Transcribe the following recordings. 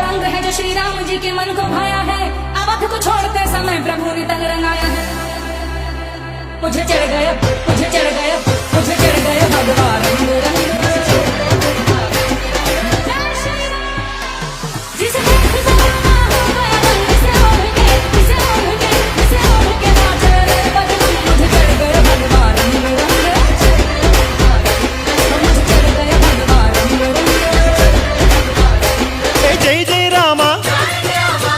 रंग है जो श्री राम जी के मन को भाया है। अवध को छोड़ते समय प्रभु ने तन रंगाया है। मुझे चढ़ गया, मुझे चढ़ गया, मुझे चढ़ गया भगवान रंग रंग। जिसे देख जमाना हो गया रंग से ओढ़ के, जिसे ओढ़ के, जिसे ओढ़ के नाचे रे बदन। मुझे चढ़ गया भगवान रंग रंग। मुझे चढ़ गया भगवान रंग रंग। जय जय राम,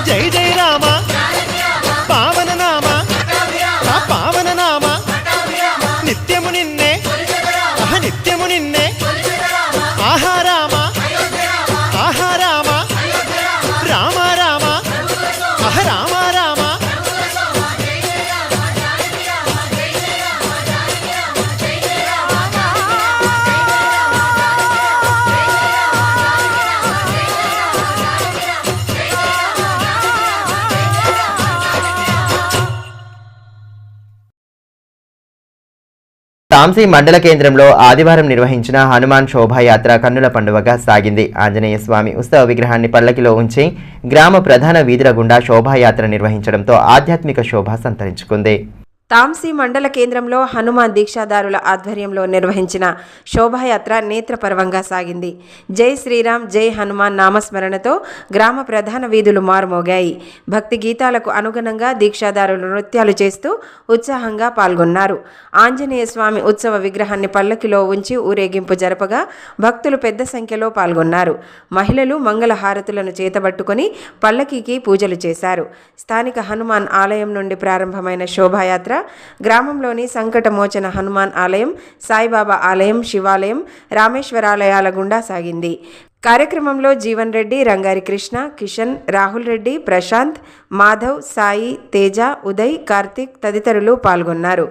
जय जय राम, पावन नाम, पावन नाम, నిత్యము నిన్నే, నిత్యము నిన్నే, ఆహా రామ, ఆహా రామ, రామ రామ, ఆహ రామ రామ. తాంసీ మండల కేంద్రంలో ఆదివారం నిర్వహించిన హనుమాన్ శోభాయాత్ర కన్నుల పండువగా సాగింది. ఆంజనేయ స్వామి ఉత్సవ విగ్రహాన్ని పల్లకిలో ఉంచి గ్రామ ప్రధాన వీధుల గుండా శోభాయాత్ర నిర్వహించడంతో ఆధ్యాత్మిక శోభ సంతరించుకుంది. తాంసీ మండల కేంద్రంలో హనుమాన్ దీక్షాదారుల ఆధ్వర్యంలో నిర్వహించిన శోభాయాత్ర నేత్రపర్వంగా సాగింది. జై శ్రీరామ్, జై హనుమాన్ నామస్మరణతో గ్రామ ప్రధాన వీధులు మారుమోగాయి. భక్తి గీతాలకు అనుగుణంగా దీక్షాదారులు నృత్యాలు చేస్తూ ఉత్సాహంగా పాల్గొన్నారు. ఆంజనేయ స్వామి ఉత్సవ విగ్రహాన్ని పల్లకిలో ఉంచి ఊరేగింపు జరపగా భక్తులు పెద్ద సంఖ్యలో పాల్గొన్నారు. మహిళలు మంగళ హారతులను చేతబట్టుకొని పల్లకీకి పూజలు చేశారు. స్థానిక హనుమాన్ ఆలయం నుండి ప్రారంభమైన శోభాయాత్ర గ్రామంలోని సంకటమోచన హనుమాన్ ఆలయం, సాయిబాబా ఆలయం, శివాలయం, రామేశ్వరాలయాల గుండా సాగింది. కార్యక్రమంలో జీవన్ రెడ్డి, రంగారి కృష్ణ, కిషన్, రాహుల్ రెడ్డి, ప్రశాంత్, మాధవ్, సాయి, తేజ, ఉదయ్, కార్తిక్ తదితరులు పాల్గొన్నారు.